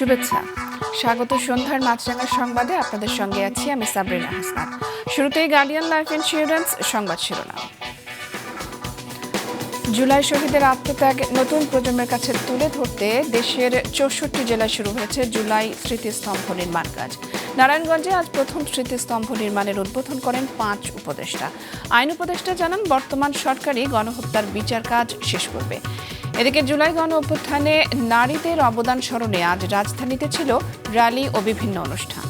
শুভেচ্ছা, স্বাগত সন্ধ্যার মাছরাঙা সংবাদে। আপনাদের সঙ্গে আছি আমি সাবরিনা হাসনাত। শুরুতেই গার্ডিয়ান লাইফ ইন্স্যুরেন্স সংবাদ শিরোনাম। জুলাই শহীদের আত্মত্যাগ নতুন প্রজন্মের কাছে তুলে ধরতে দেশের ৬৪ জেলায় শুরু হয়েছে জুলাই স্মৃতিস্তম্ভ নির্মাণ কাজ। নারায়ণগঞ্জে আজ প্রথম স্মৃতিস্তম্ভ নির্মাণের উদ্বোধন করেন ৫ উপদেষ্টা। আইন উপদেষ্টা জানান, বর্তমান সরকারই গণহত্যার বিচার কাজ শেষ করবে। এদিকে জুলাই গণ অভ্যুত্থানে নারীদের অবদান স্মরণে আজ রাজধানীতে ছিল র্যালি ও বিভিন্ন অনুষ্ঠান।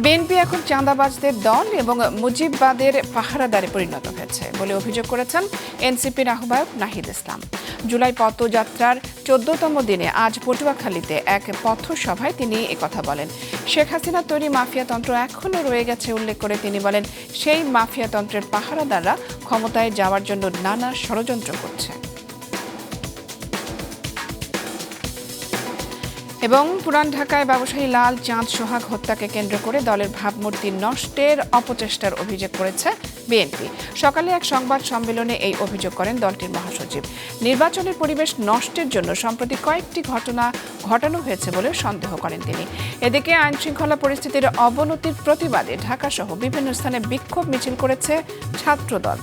বিএনপি এখন চাঁদাবাজদের দল এবং মুজিববাদের পাহারাদারে পরিণত হয়েছে বলে অভিযোগ করেছেন এনসিপির আহ্বায়ক নাহিদ ইসলাম। জুলাই পথযাত্রার ১৪তম দিনে আজ পটুয়াখালীতে এক পথসভায় তিনি একথা বলেন। শেখ হাসিনার তৈরি মাফিয়াতন্ত্র এখনও রয়ে গেছে উল্লেখ করে তিনি বলেন, সেই মাফিয়াতন্ত্রের পাহারাদাররা ক্ষমতায় যাওয়ার জন্য নানা ষড়যন্ত্র করছে। এবং পুরান ঢাকায় ব্যবসায়ী লাল চাঁদ সোহাগ হত্যাকে কেন্দ্র করে দলের ভাবমূর্তি নষ্টের অপচেষ্টার অভিযোগ করেছে বিএনপি। সকালে এক সংবাদ সম্মেলনে এই অভিযোগ করেন দলটির মহাসচিব। নির্বাচনের পরিবেশ নষ্টের জন্য সম্প্রতি কয়েকটি ঘটনা ঘটানো হয়েছে বলে সন্দেহ করেন তিনি। এদিকে আইনশৃঙ্খলা পরিস্থিতির অবনতির প্রতিবাদে ঢাকাসহ বিভিন্ন স্থানে বিক্ষোভ মিছিল করেছে ছাত্রদল।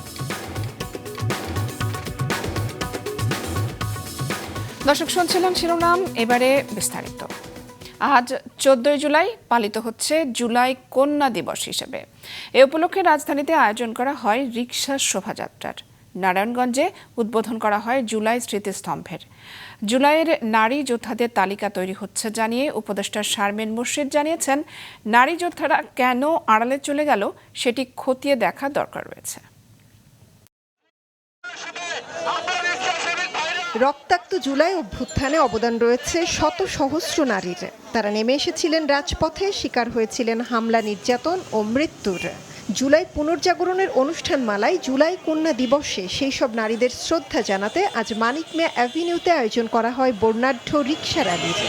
দর্শক, শুনছিলেন শিরোনাম, এবারে বিস্তারিত। আজ ১৪ জুলাই পালিত হচ্ছে জুলাই কন্যা দিবস হিসেবে। এ উপলক্ষে রাজধানীতে আয়োজন করা হয় রিকশা শোভাযাত্রার। নারায়ণগঞ্জে উদ্বোধন করা হয় জুলাই স্মৃতিস্তম্ভের। জুলাইয়ের নারী যোদ্ধাদের তালিকা তৈরি হচ্ছে জানিয়ে উপদেষ্টা শারমিন মুর্শিদ জানিয়েছেন, নারী যোদ্ধারা কেন আড়ালে চলে গেল সেটি খতিয়ে দেখা দরকার রয়েছে। রক্তাক্ত জুলাই অভ্যুত্থানে অবদান রয়েছে শত সহস্র নারীর। তারা নেমে এসেছিলেন রাজপথে, শিকার হয়েছিলেন হামলা, নির্যাতন ও মৃত্যুর। জুলাই পুনর্জাগরণের অনুষ্ঠান মালায় জুলাই কন্যা দিবসে সেই সব নারীদের শ্রদ্ধা জানাতে আজ মানিক মিয়া অ্যাভিনিউতে আয়োজন করা হয় বর্ণাঢ্য রিকশা র্যালির।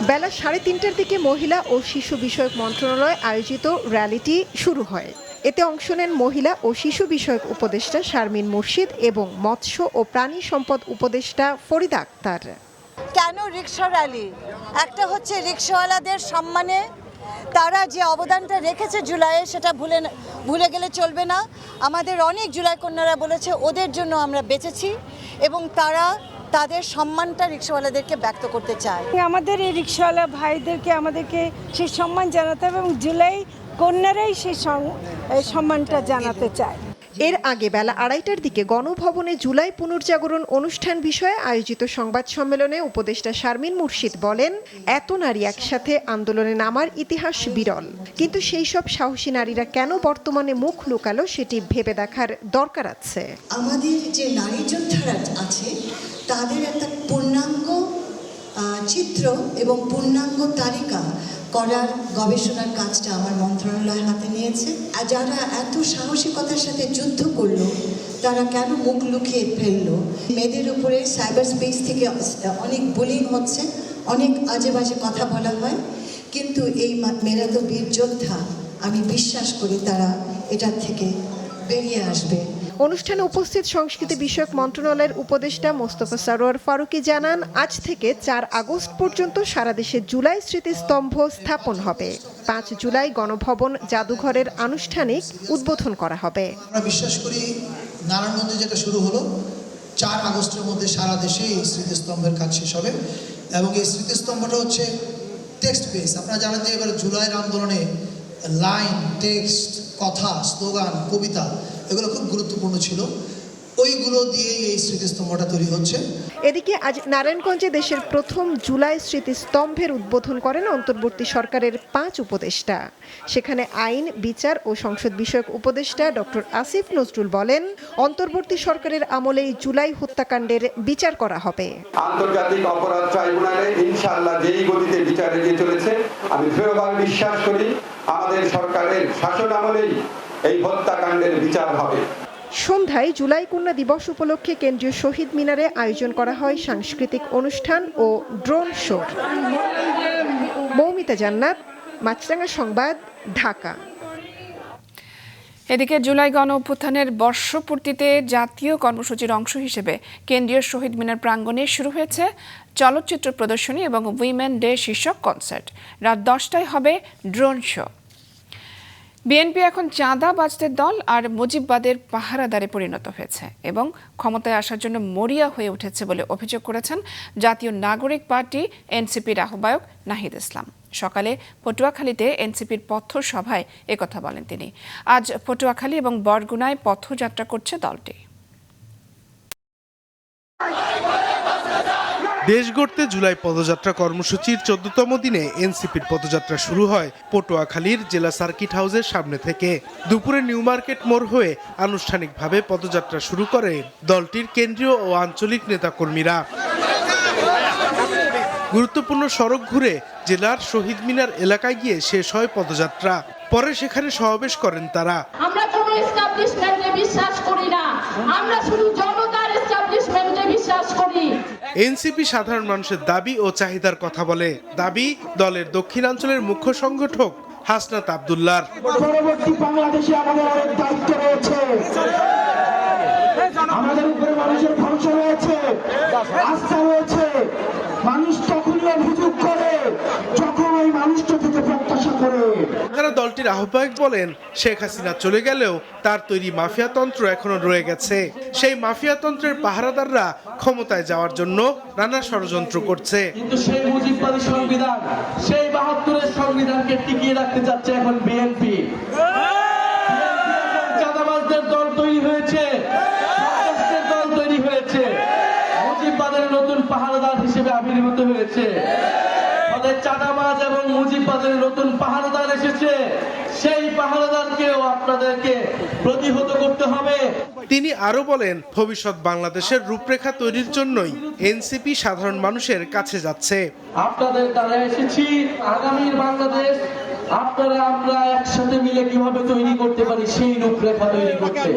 বেলা ৩:৩০টার দিকে মহিলা ও শিশু বিষয়ক মন্ত্রণালয় আয়োজিত র্যালিটি শুরু হয়। এতে অংশ নেন মহিলা ও শিশু বিষয়ক উপদেষ্টা শারমিন মুর্শিদ এবং মৎস্য ও প্রাণী সম্পদ উপদেষ্টা ফরিদা আক্তার। কেন রিকশা র্যালি? একটা হচ্ছে রিকশাওয়ালাদের সম্মানে তারা যে অবদানটা রেখেছে জুলাইয়ে, সেটা ভুলে গেলে চলবে না। আমাদের অনেক জুলাই কন্যারা বলেছে ওদের জন্য আমরা বেঁচেছি এবং তারা তাদের সম্মানটা রিকশাওয়ালাদেরকে ব্যক্ত করতে চায়। আমাদের এই রিকশাওয়ালা ভাইদেরকে আমাদেরকে সেই সম্মান জানাতে হবে এবং জুলাই কন্যারাই সেই সম্মানটা জানাতে চায়। এর আগে বেলা ২:৩০টার দিকে গণভবনে জুলাই পুনর্জাগরণ অনুষ্ঠান বিষয়ে আয়োজিত সংবাদ সম্মেলনে উপদেষ্টা শারমিন মুর্শিদ বলেন, এত নারী একসাথে আন্দোলনে নামার ইতিহাস বিরল, কিন্তু সেই সব সাহসী নারীরা কেন বর্তমানে মুখ লুকালো সেটি ভেবে দেখার দরকার আছে। আমাদের যে নারী যোদ্ধারা আছে তাদের একটা পূর্ণাঙ্গ চিত্র এবং পূর্ণাঙ্গ তালিকা করার গবেষণার কাজটা আমার মন্ত্রণালয় হাতে নিয়েছে। আর যারা এত সাহসিকতার সাথে যুদ্ধ করলো তারা কেন মুখ লুকিয়ে ফেললো? মেয়েদের উপরে সাইবার স্পেস থেকে অনেক বুলিং হচ্ছে, অনেক আজে বাজে কথা বলা হয়, কিন্তু এই মেয়েরা তো বীর যোদ্ধা। আমি বিশ্বাস করি তারা এটার থেকে বেরিয়ে আসবে। অনুষ্ঠানে উপস্থিত সংস্কৃতি বিষয়ক মন্ত্রণালয়ের উপদেষ্টা মোস্তফা সরোয়ার ফারুকী জানান, আজ থেকে ৪ আগস্ট পর্যন্ত সারা দেশে জুলাই স্মৃতিস্তম্ভ স্থাপন হবে। ৫ জুলাই গণভবন জাদুঘরের আনুষ্ঠানিক উদ্বোধন করা হবে। আমরা বিশ্বাস করি নারায়ণগঞ্জে যেটা শুরু হলো ৪ আগস্টের মধ্যে সারা দেশে এই স্মৃতিস্তম্ভের কাজ শেষ হবে এবং এই স্মৃতিস্তম্ভটা হচ্ছে টেক্সট বেস। আপনারা জানেন যে এবার জুলাইয়ের আন্দোলনে লাইন, টেক্সট, কথা, স্লোগান, কবিতা এগুলো খুব গুরুত্বপূর্ণ ছিল। ওইগুলো দিয়েই এই স্মৃতিস্তম্ভটা তৈরি হচ্ছে। এদিকে আজ নারায়ণগঞ্জে দেশের প্রথম জুলাই স্মৃতিস্তম্ভের উদ্বোধন করেন অন্তর্বর্তী সরকারের ৫ উপদেষ্টা। সেখানে আইন, বিচার ও সংসদ বিষয়ক উপদেষ্টা ডক্টর আসিফ নজরুল বলেন, অন্তর্বর্তী সরকারের আমলেই জুলাই হত্যাকাণ্ডের বিচার করা হবে। আন্তর্জাতিক অপরাধ ট্রাইব্যুনালে ইনশাআল্লাহ যেই গতিতে বিচার এগিয়ে চলেছে, আমি দৃঢ়ভাবে বিশ্বাস করি আমাদের সরকারের শাসন আমলেই এই হত্যাকাণ্ডের বিচার হবে। সন্ধ্যায় জুলাই কন্যা দিবস উপলক্ষে কেন্দ্রীয় শহীদ মিনারে আয়োজন করা হয় সাংস্কৃতিক অনুষ্ঠান ও ড্রোন শো। মৌমিতা জান্নাত, মাছরাঙা সংবাদ, ঢাকা। এদিকে জুলাই গণ অভ্যুত্থানের বর্ষপূর্তিতে জাতীয় কর্মসূচির অংশ হিসেবে কেন্দ্রীয় শহীদ মিনার প্রাঙ্গণে শুরু হয়েছে চলচ্চিত্র প্রদর্শনী এবং উইমেন ডে শীর্ষক কনসার্ট। রাত 10টায় হবে ড্রোন শো। বিএনপি এখন চাঁদাবাজদের দল আর মুজিববাদের পাহারাদারে পরিণত হয়েছে এবং ক্ষমতায় আসার জন্য মরিয়া হয়ে উঠেছে বলে অভিযোগ করেছেন জাতীয় নাগরিক পার্টি এনসিপির আহ্বায়ক নাহিদ ইসলাম। সকালে পটুয়াখালীতে এনসিপির পথসভায় একথা বলেন তিনি। আজ পটুয়াখালী এবং বরগুনায় পথযাত্রা করছে দলটি। দেশ গড়তে জুলাই পদযাত্রা কর্মসূচির 14তম দিনে এনসিপির পদযাত্রা শুরু হয় পটুয়াখালীর জেলা সার্কিট হাউসের সামনে থেকে। দুপুরে নিউ মার্কেট মোড় হয়ে আনুষ্ঠানিকভাবে পদযাত্রা শুরু করে দলটির কেন্দ্রীয় ও আঞ্চলিক নেতাকর্মীরা। গুরুত্বপূর্ণ সড়ক ঘুরে জেলার শহীদ মিনার এলাকায় গিয়ে শেষ হয় পদযাত্রা। পরে সেখানে সমাবেশ করেন তারা। আমরা কোনো এস্টাবলিশমেন্টে বিশ্বাস করি না, আমরা শুধু জনতার এস্টাবলিশমেন্টে বিশ্বাস করি। এনসিপি সাধারণ মানুষের দাবি ও চাহিদার কথা বলে। দাবি দলের দক্ষিণাঞ্চলের মুখ্য সংগঠক হাসনাত আব্দুল্লাহর। পরবর্তী বাংলাদেশে আমাদের অনেক দায়িত্ব রয়েছে, আমাদের উপরে মানুষের ভরসা রয়েছে, আস্থা রয়েছে। মানুষ তখনই অভিযোগ করে যখন ওই মানুষটা থেকে প্রত্যাশা করে। তারা দলটির আহ্বায়ক বলেন, শেখ হাসিনা চলে গেলেও তার তৈরি মাফিয়াতন্ত্র এখনো রয়ে গেছে। সেই মাফিয়াতন্ত্রের পাহারাদাররা ক্ষমতায় যাওয়ার জন্য নানা ষড়যন্ত্র করছে। কিন্তু সেই মুজিববাদী সংবিধান, সেই 72-এর সংবিধানকে টিকিয়ে রাখতে যাচ্ছে এখন বিএনপি। চাঁদাবাজদের দল তৈরি হয়েছে, দল তৈরি হয়েছে, মুজিববাদের নতুন পাহারাদার হিসেবে আবির্ভূত হয়েছে। চাঁদাবাজ এবং মুজিববাদের নতুন পাহারাদার এসেছে, সেই পাহারাদারকেও আপনাদেরকে প্রতিহত করতে হবে। তিনি আরো বলেন, ভবিষ্যৎ বাংলাদেশের রূপরেখা তৈরির জন্যই এনসিপি সাধারণ মানুষের কাছে যাচ্ছে। আপনাদের দ্বারা এসেছি আগামীর বাংলাদেশ আপনারা আমরা একসাথে মিলে কিভাবে তৈরি করতে পারি, সেই রূপরেখা তৈরি করতে।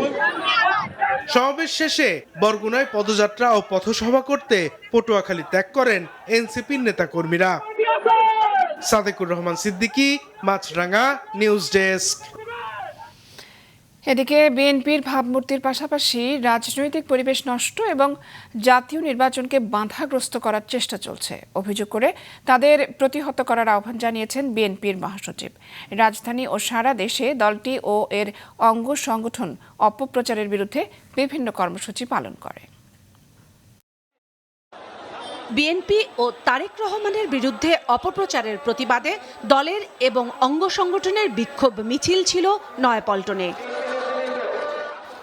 সমাবেশ শেষে বরগুনায় পদযাত্রা ও পথসভা করতে পটুয়াখালী ত্যাগ করেন এনসিপির নেতাকর্মীরা। সাদেকুর রহমান সিদ্দিকী, মাছরাঙ্গা, নিউজ ডেস্ক। এদিকে বিএনপির ভাবমূর্তির পাশাপাশি রাজনৈতিক পরিবেশ নষ্ট এবং জাতীয় নির্বাচনকে বাধাগ্রস্ত করার চেষ্টা চলছে অভিযোগ করে তাদের প্রতিহত করার আহ্বান জানিয়েছেন বিএনপির মহাসচিব। রাজধানী ও সারা দেশে দলটি ও এর অঙ্গ সংগঠন অপপ্রচারের বিরুদ্ধে বিভিন্ন কর্মসূচি পালন করে। বিএনপি ও তারেক রহমানের বিরুদ্ধে অপপ্রচারের প্রতিবাদে দলের এবং অঙ্গ সংগঠনের বিক্ষোভ মিছিল ছিল নয়াপল্টনে।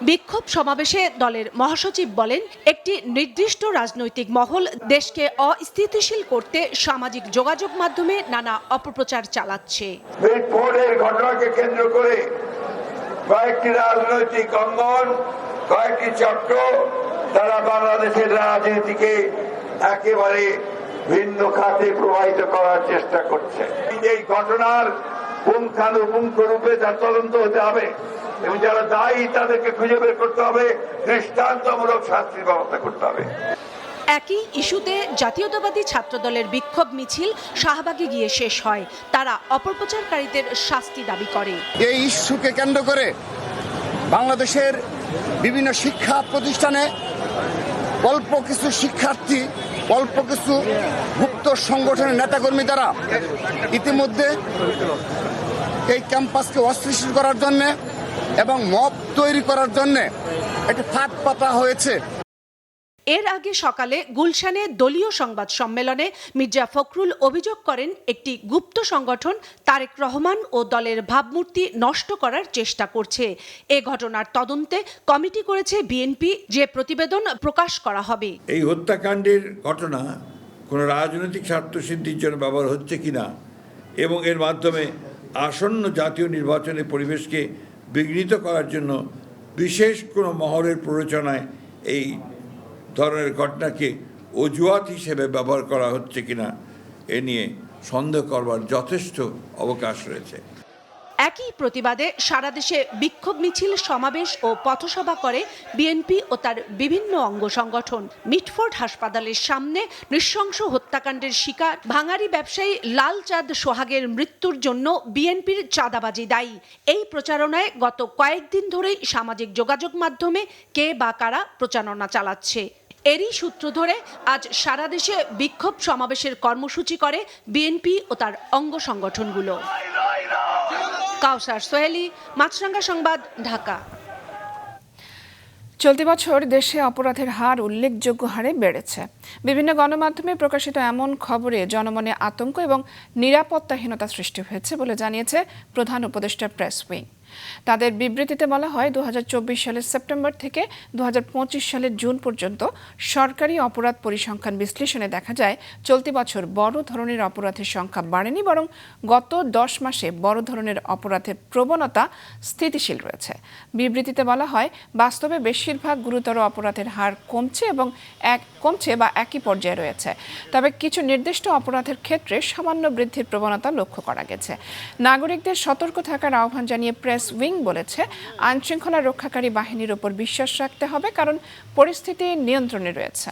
বিক্ষোভ সমাবেশে দলের মহাসচিব বলেন, একটি নির্দিষ্ট রাজনৈতিক মহল দেশকে অস্থিতিশীল করতে সামাজিক যোগাযোগ মাধ্যমে নানা অপপ্রচার চালাচ্ছে। ভোটের ঘটনাকে কেন্দ্র করে কয়েকটি রাজনৈতিক অঙ্গন, কয়েকটি চক্র তারা বাংলাদেশের রাজনীতিকে একেবারে ভিন্ন খাতে প্রবাহিত করার চেষ্টা করছে। এই ঘটনার পুঙ্খানুপুঙ্খ রূপে তার তদন্ত হতে হবে এবং যারা দায়ী তাদেরকে খুঁজে বের করতে হবে, দৃষ্টান্তমূলক শাস্তির ব্যবস্থা করতে হবে। একই ইস্যুতে জাতীয়তাবাদী ছাত্রদলের বিক্ষোভ মিছিল শাহবাগে গিয়ে শেষ হয়। তারা অপপ্রচারকারীদের শাস্তি দাবি করে। এই ইস্যুকে কেন্দ্র করে বাংলাদেশের বিভিন্ন শিক্ষা প্রতিষ্ঠানে অল্প কিছু শিক্ষার্থী, অল্প কিছু গুপ্ত সংগঠনের নেতাকর্মী দ্বারা ইতিমধ্যে এই ক্যাম্পাসকে অস্থিতিশীল করার জন্য এবং মব তৈরি করার জন্য একটি ফাঁদ পাতা হয়েছে। এর আগে সকালে গুলশানে দলীয় সংবাদ সম্মেলনে মির্জা ফখরুল অভিযোগ করেন, একটি গুপ্ত সংগঠন তারেক রহমান ও দলের ভাবমূর্তি নষ্ট করার চেষ্টা করছে। এ ঘটনার তদন্তে কমিটি করেছে বিএনপি, যে প্রতিবেদন প্রকাশ করা হবে। এই হত্যাকাণ্ডের ঘটনা কোনো রাজনৈতিক স্বার্থসিদ্ধির জন্য ব্যবহার হচ্ছে কিনা এবং এর মাধ্যমে আসন্ন জাতীয় নির্বাচনের পরিবেশকে বিঘ্নিত করার জন্য বিশেষ কোনো মহলের প্ররোচনায় এই ধরনের ঘটনাকে অজুহাত হিসেবে ব্যবহার করা হচ্ছে কিনা এ নিয়ে সন্দেহ করবার যথেষ্ট অবকাশ রয়েছে। একই প্রতিবাদে সারা দেশে বিক্ষোভ মিছিল, সমাবেশ ও পথসভা করে বিএনপি ও তার বিভিন্ন অঙ্গ সংগঠন। মিটফোর্ড হাসপাতালের সামনে নৃশংস হত্যাকাণ্ডের শিকার ভাঙারি ব্যবসায়ী লালচাঁদ সোহাগের মৃত্যুর জন্য বিএনপির চাঁদাবাজি দায়ী। এই প্রচারণায় গত কয়েকদিন ধরেই সামাজিক যোগাযোগ মাধ্যমে কে বা কারা প্রচারণা চালাচ্ছে। এরই সূত্র ধরে আজ সারা দেশে বিক্ষোভ সমাবেশের কর্মসূচি করে বিএনপি ও তার অঙ্গ সংগঠনগুলো। কাউসার সোহেলি, মাছরাঙ্গা সংবাদ, ঢাকা। চলতি বছর দেশে অপরাধের হার উল্লেখযোগ্য হারে বেড়েছে। বিভিন্ন গণমাধ্যমে প্রকাশিত এমন খবরে জনমনে আতঙ্ক এবং নিরাপত্তাহীনতা সৃষ্টি হয়েছে বলে জানিয়েছে প্রধান উপদেষ্টা প্রেস উইং। তাদের বিবৃতিতে বলা হয়, 2024 সালের সেপ্টেম্বর থেকে 2025 সালের জুন পর্যন্ত সরকারি অপরাধ পরিসংখ্যান বিশ্লেষণে দেখা যায় চলতি বছর বড় ধরনের অপরাধের সংখ্যা বাড়েনি, বরং গত 10 মাসে বড় ধরনের অপরাধের প্রবণতা স্থিতিশীল রয়েছে। বিবৃতিতে বলা হয়, বাস্তবে বেশিরভাগ গুরুতর অপরাধের হার কমছে বা একই পর্যায়ে রয়েছে। তবে কিছু নির্দিষ্ট অপরাধের ক্ষেত্রে সামান্য বৃদ্ধির প্রবণতা লক্ষ্য করা গেছে। নাগরিকদের সতর্ক থাকার আহ্বান জানিয়ে প্রেস উইং বলেছে, আইনশৃঙ্খলা রক্ষাকারী বাহিনীর উপর বিশ্বাস রাখতে হবে, কারণ পরিস্থিতি নিয়ন্ত্রণে রয়েছে।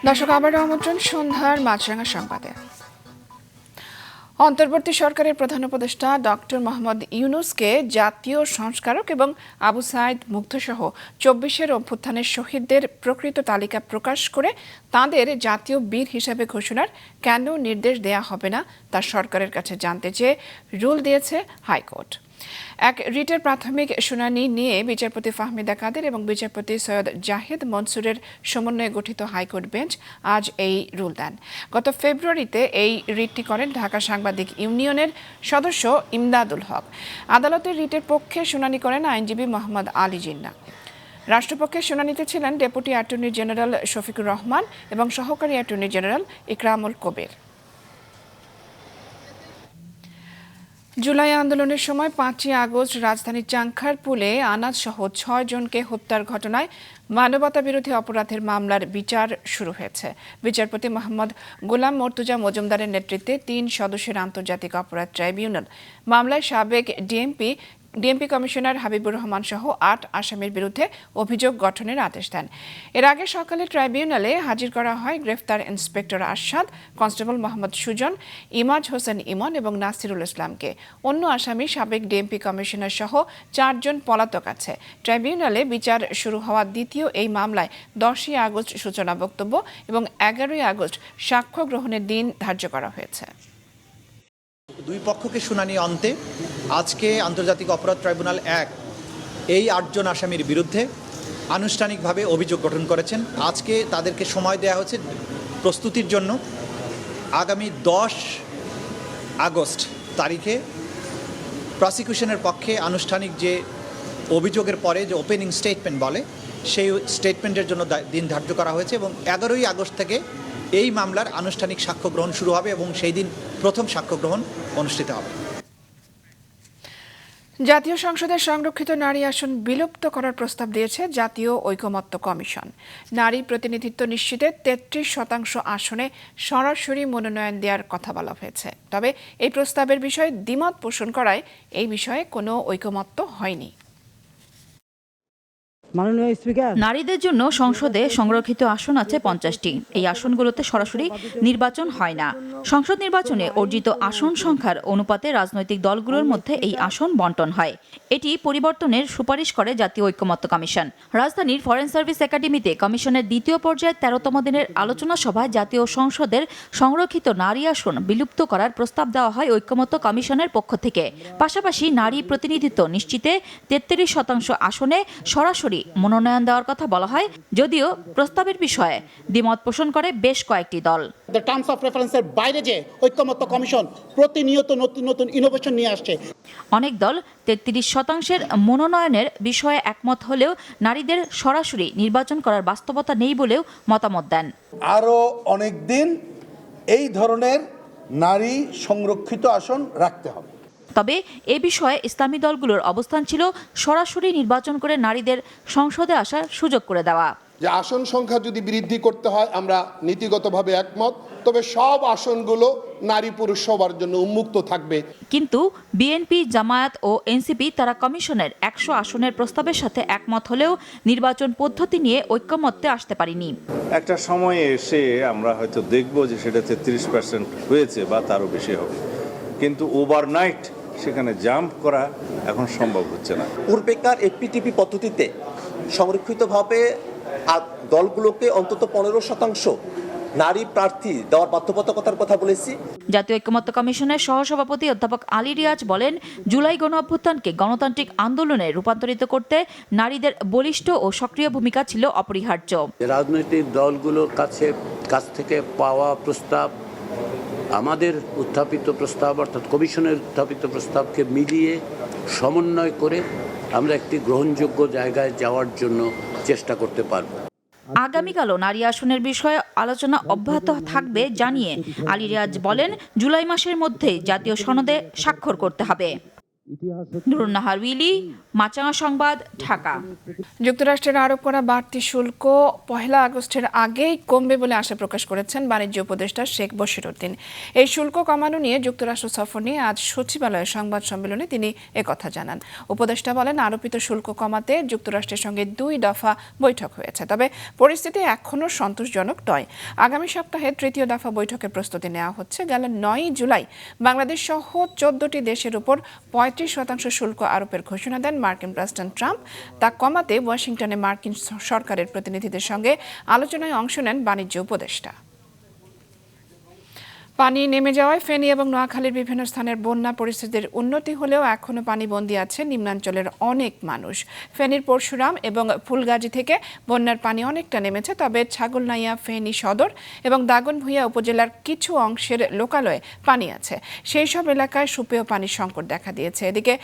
দর্শক, আবারও আমন্ত্রণ সন্ধ্যার মাছরাঙা সংবাদে। অন্তর্বর্তী সরকারের প্রধান উপদেষ্টা ডক্টর মোহাম্মদ ইউনূসকে জাতীয় সংস্কারক এবং আবু সাঈদ মুগ্ধসহ 24-এর অভ্যুত্থানের শহীদদের প্রকৃত তালিকা প্রকাশ করে তাঁদের জাতীয় বীর হিসেবে ঘোষণার কেন নির্দেশ দেয়া হবে না তা সরকারের কাছে জানতে চেয়ে রুল দিয়েছে হাইকোর্ট। এক রিটের প্রাথমিক শুনানি নিয়ে বিচারপতি ফাহমিদা কাদের এবং বিচারপতি সৈয়দ জাহিদ মনসুরের সমন্বয়ে গঠিত হাইকোর্ট বেঞ্চ আজ এই রুল দেন। গত ফেব্রুয়ারিতে এই রিটটি করেন ঢাকা সাংবাদিক ইউনিয়নের সদস্য ইমদাদুল হক। আদালতের রিটের পক্ষে শুনানি করেন আইনজীবী মোহাম্মদ আলী জিন্না। রাষ্ট্রপক্ষের শুনানিতে ছিলেন deputy attorney general Shafiqur Rahman এবং সহকারী অ্যাটর্নি জেনারেল ইকরামুল কবির। জুলাই আন্দোলনের সময় 5ই আগস্ট রাজধানীর চাংখারপুলে আনাজ সহ 6 জনকে হত্যার ঘটনায় মানবতাবিরোধী অপরাধের মামলার বিচার শুরু হয়েছে। বিচারপতি মোহাম্মদ গোলাম মর্তুজা মজুমদারের নেতৃত্বে 3 সদস্যের আন্তর্জাতিক অপরাধ ট্রাইব্যুনাল মামলায় সাবেক ডিএমপি কমিশনার হাবিবুর রহমান সহ 8 আসামির বিরুদ্ধে অভিযোগ গঠনের আদেশ দেন। এর আগে সকালে ট্রাইব্যুনালে হাজির করা হয় গ্রেফতার ইন্সপেক্টর আরশাদ, কনস্টেবল মোহাম্মদ সুজন, ইমাজ হোসেন ইমন এবং নাসিরুল ইসলামকে। অন্য আসামি সাবেক ডিএমপি কমিশনার সহ 4 জন পলাতক আছে। ট্রাইব্যুনালে বিচার শুরু হওয়া দ্বিতীয় এই মামলায় 10ই আগস্ট সূচনা বক্তব্য এবং 11ই আগস্ট সাক্ষ্য গ্রহণের দিন ধার্য করা হয়েছে। দুই পক্ষকে শুনানি অন্তে আজকে আন্তর্জাতিক অপরাধ ট্রাইব্যুনাল 1 এই 8 জন আসামির বিরুদ্ধে আনুষ্ঠানিকভাবে অভিযোগ গঠন করেছেন। আজকে তাদেরকে সময় দেওয়া হয়েছে প্রস্তুতির জন্য। আগামী 10 আগস্ট তারিখে প্রসিকিউশনের পক্ষে আনুষ্ঠানিক যে অভিযোগের পরে যে ওপেনিং স্টেটমেন্ট বলে, সেই স্টেটমেন্টের জন্য দিন ধার্য করা হয়েছে এবং 11ই আগস্ট থেকে এই মামলার আনুষ্ঠানিক সাক্ষ্য গ্রহণ শুরু হবে এবং সেই দিন প্রথম সাক্ষ্য গ্রহণ অনুষ্ঠিত হবে। জাতীয় সংসদের সংরক্ষিত নারী আসন বিলুপ্ত করার প্রস্তাব দিয়েছে জাতীয় ঐকমত্য কমিশন। নারী প্রতিনিধিত্ব নিশ্চিতে 33% আসনে সরাসরি মনোনয়ন দেওয়ার কথা বলা হয়েছে। তবে এই প্রস্তাবের বিষয়ে দ্বিমত পোষণ করায় এই বিষয়ে কোনো ঐকমত্য হয়নি। নারীদের জন্য সংসদে সংরক্ষিত আসন আছে 50টি। এই আসনগুলোতে সরাসরি নির্বাচন হয় না। সংসদ নির্বাচনে অর্জিত আসন সংখ্যার অনুপাতে রাজনৈতিক দলগুলোর মধ্যে এই আসন বন্টন হয়। এটি পরিবর্তনের সুপারিশ করে জাতীয় ঐকমত্য কমিশন। রাজধানীর ফরেন সার্ভিস একাডেমিতে কমিশনের দ্বিতীয় পর্যায়ে 13তম দিনের আলোচনা সভায় জাতীয় সংসদের সংরক্ষিত নারী আসন বিলুপ্ত করার প্রস্তাব দেওয়া হয় ঐকমত্য কমিশনের পক্ষ থেকে। পাশাপাশি নারী প্রতিনিধিত্ব নিশ্চিতে 33% আসনে সরাসরি মনোনয়ন দেওয়ার কথা বলা হয়, যদিও প্রস্তাবের বিষয়ে দ্বিমত পোষণ করে বেশ কয়েকটি দল। টার্মস অফ রেফারেন্সের বাইরে যে ঐকমত্য কমিশন প্রতিনিয়ত নতুন নতুন ইনোভেশন নিয়ে আসছে। অনেক দল 33% মনোনয়নের বিষয়ে একমত হলেও নারীদের সরাসরি নির্বাচন করার বাস্তবতা নেই বলেও মতামত দেন। আরও অনেক দিন এই ধরনের নারী সংরক্ষিত আসন রাখতে হবে। তবে এ বিষয়ে ইসলামী দলগুলোর অবস্থান ছিল সরাসরি নির্বাচন করে নারীদের সংসদে আসার সুযোগ করে দেওয়া। যে আসন সংখ্যা যদি বৃদ্ধি করতে হয় আমরা নীতিগতভাবে একমত, তবে সব আসনগুলো নারী পুরুষ সবার জন্য উন্মুক্ত থাকবে। কিন্তু বিএনপি, জামায়াত ও এনসিপি তারা কমিশনের 100 আসনের প্রস্তাবের সাথে একমত হলেও নির্বাচন পদ্ধতি নিয়ে ঐক্যমত্যে আসতে পারেনি। একটা সময়ে এসে আমরা হয়তো দেখব যে সেটা 33% হয়েছে বা তারও বেশি হবে, কিন্তু ওভারনাইট সেখানে জাম্প করা এখন সম্ভব হচ্ছে না। পূর্বেকার এফপিটিপি পদ্ধতিতে সংরক্ষিতভাবে দলগুলোকে অন্তত 15% নারী প্রার্থী দেওয়ার বাধ্যবাধকতার কথা বলেছি। জাতীয় ঐক্যমত্য কমিশনের সহসভাপতি অধ্যাপক আলী রিয়াজ বলেন, জুলাই গণঅভ্যুত্থানকে গণতান্ত্রিক আন্দোলনে রূপান্তরিত করতে নারীদের বলিষ্ঠ ও সক্রিয় ভূমিকা ছিল অপরিহার্য। রাজনৈতিক দলগুলোর কাছ থেকে পাওয়া প্রস্তাব, আমাদের উত্থাপিত প্রস্তাব অর্থাৎ কমিশনের উত্থাপিত প্রস্তাবকে মিলিয়ে সমন্বয় করে আমরা একটি গ্রহণযোগ্য জায়গায় যাওয়ার জন্য চেষ্টা করতে পারব। আগামীকালও নারী আসনের বিষয়ে আলোচনা অব্যাহত থাকবে জানিয়ে আলী রিয়াজ বলেন, জুলাই মাসের মধ্যেই জাতীয় সনদে স্বাক্ষর করতে হবে। নুরুন নাহার উইলি, মাছরাঙা সংবাদ, ঢাকা। যুক্তরাষ্ট্রের আরোপ করা বাড়তি শুল্ক 1 আগস্টের আগেই কমবে বলে আশা প্রকাশ করেছেন বাণিজ্য উপদেষ্টা শেখ বশিরউদ্দিন। এই শুল্ক কমানো নিয়ে যুক্তরাষ্ট্র সফর নিয়ে আজ সচিবালয়ে সংবাদ সম্মেলনে তিনি একথা জানান। উপদেষ্টা বলেন, আরোপিত শুল্ক কমাতে যুক্তরাষ্ট্রের সঙ্গে 2 দফা বৈঠক হয়েছে, তবে পরিস্থিতি এখনও সন্তোষজনক নয়। আগামী সপ্তাহে 3য় দফা বৈঠকের প্রস্তুতি নেওয়া হচ্ছে। গেল 9 জুলাই বাংলাদেশ সহ 14টি দেশের উপর 35% শুল্ক আরোপের ঘোষণা দেন মার্কিন প্রেসিডেন্ট ট্রাম্প। তা কমাতে ওয়াশিংটনে মার্কিন সরকারের প্রতিনিধিদের সঙ্গে আলোচনায় অংশ নেন বাণিজ্য উপদেষ্টা। পানি নেমে যাওয়ায় ফেনী এবং নোয়াখালীর বিভিন্ন স্থানের বন্যা পরিস্থিতির উন্নতি হলেও এখনও পানিবন্দী আছে নিম্নাঞ্চলের অনেক মানুষ। ফেনীর পরশুরাম এবং ফুলগাজী থেকে বন্যার পানি অনেকটা নেমেছে, তবে ছাগলনাইয়া, ফেনী সদর এবং দাগনভূঞা উপজেলার কিছু অংশের লোকালয়ে পানি আছে। সেই সব এলাকায় সুপেয় পানির সংকট দেখা দিয়েছে। এদিকে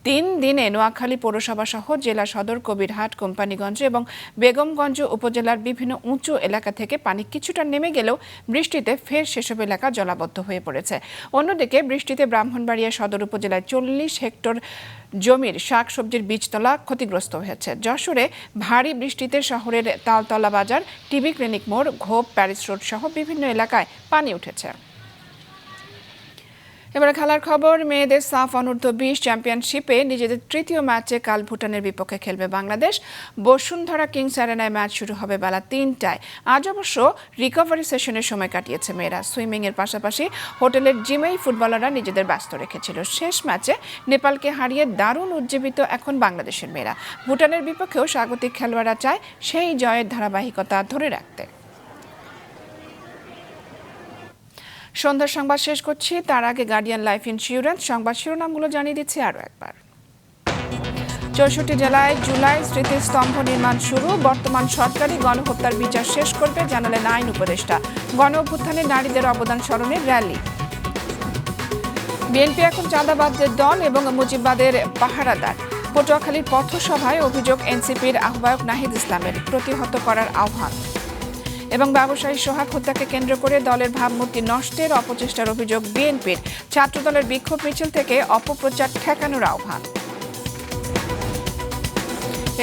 3 দিনে নোয়াখালী পৌরসভা সহ জেলা সদর, কবিরহাট, কোম্পানীগঞ্জ এবং বেগমগঞ্জ উপজেলার বিভিন্ন উঁচু এলাকা থেকে পানি কিছুটা নেমে গেলেও বৃষ্টিতে ফের সেসব এলাকা জলাবদ্ধ হয়ে পড়েছে। অন্যদিকে বৃষ্টিতে ব্রাহ্মণবাড়িয়া সদর উপজেলায় 40 হেক্টর জমির শাকসবজির বীজতলা ক্ষতিগ্রস্ত হয়েছে। যশোরে ভারী বৃষ্টিতে শহরের তালতলা বাজার, টিবি ক্লিনিক মোড়, ঘোপ, প্যারিস রোড সহ বিভিন্ন এলাকায় পানি উঠেছে। এবারে খেলার খবর। মেয়েদের সাফ অনূর্ধ্ব 20 চ্যাম্পিয়নশিপে নিজেদের 3য় ম্যাচে কাল ভুটানের বিপক্ষে খেলবে বাংলাদেশ। বসুন্ধরা কিংস অ্যারেনায় ম্যাচ শুরু হবে বেলা 3টায়। আজ অবশ্য রিকভারি সেশনের সময় কাটিয়েছে মেয়েরা। সুইমিংয়ের পাশাপাশি হোটেলের জিমেই ফুটবলাররা নিজেদের ব্যস্ত রেখেছিল। শেষ ম্যাচে নেপালকে হারিয়ে দারুণ উজ্জীবিত এখন বাংলাদেশের মেয়েরা। ভুটানের বিপক্ষেও স্বাগতিক খেলোয়াড়রা চায় সেই জয়ের ধারাবাহিকতা ধরে রাখতে। সন্ধ্যার সংবাদ শেষ করছি, তার আগে গার্ডিয়ান লাইফ ইন্স্যুরেন্স সংবাদ শিরোনামগুলো জানিয়ে দিচ্ছি আরও একবার। 64 জেলায় জুলাই স্মৃতিস্তম্ভ নির্মাণ শুরু। বর্তমান সরকারি গণহত্যার বিচার শেষ করবে জানালেন আইন উপদেষ্টা। গণ অভ্যুত্থানে নারীদের অবদান স্মরণে র্যালি। বিএনপি এখন চাঁদাবাজদের দল এবং মুজিববাদের পাহারাদার। পটুয়াখালীর পথসভায় অভিযোগ এনসিপির আহ্বায়ক নাহিদ ইসলামের, প্রতিহত করার আহ্বান। এবং ব্যবসায়ী সোহাগ হত্যাকে কেন্দ্র করে দলের ভাবমূর্তি নষ্টের অপচেষ্টার অভিযোগ বিএনপির। ছাত্রদলের বিক্ষোভ মিছিল থেকে অপপ্রচার ঠেকানোর আহ্বান।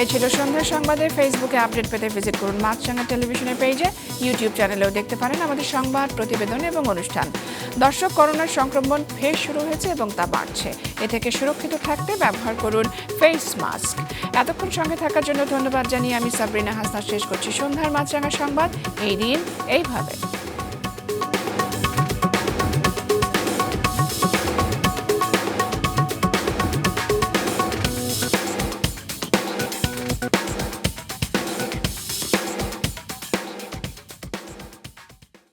এই ছিল সন্ধ্যার সংবাদে। ফেসবুকে আপডেট পেতে ভিজিট করুন মাছরাঙা টেলিভিশনের পেজে। ইউটিউব চ্যানেলেও দেখতে পারেন আমাদের সংবাদ, প্রতিবেদন এবং অনুষ্ঠান। দর্শক, করোনার সংক্রমণ ফের শুরু হয়েছে এবং তা বাড়ছে। এ থেকে সুরক্ষিত থাকতে ব্যবহার করুন ফেস মাস্ক। এতক্ষণ সঙ্গে থাকার জন্য ধন্যবাদ জানিয়ে আমি সাবরিনা হাসনা শেষ করছি সন্ধ্যার মাছরাঙা সংবাদ। এই দিন এইভাবে।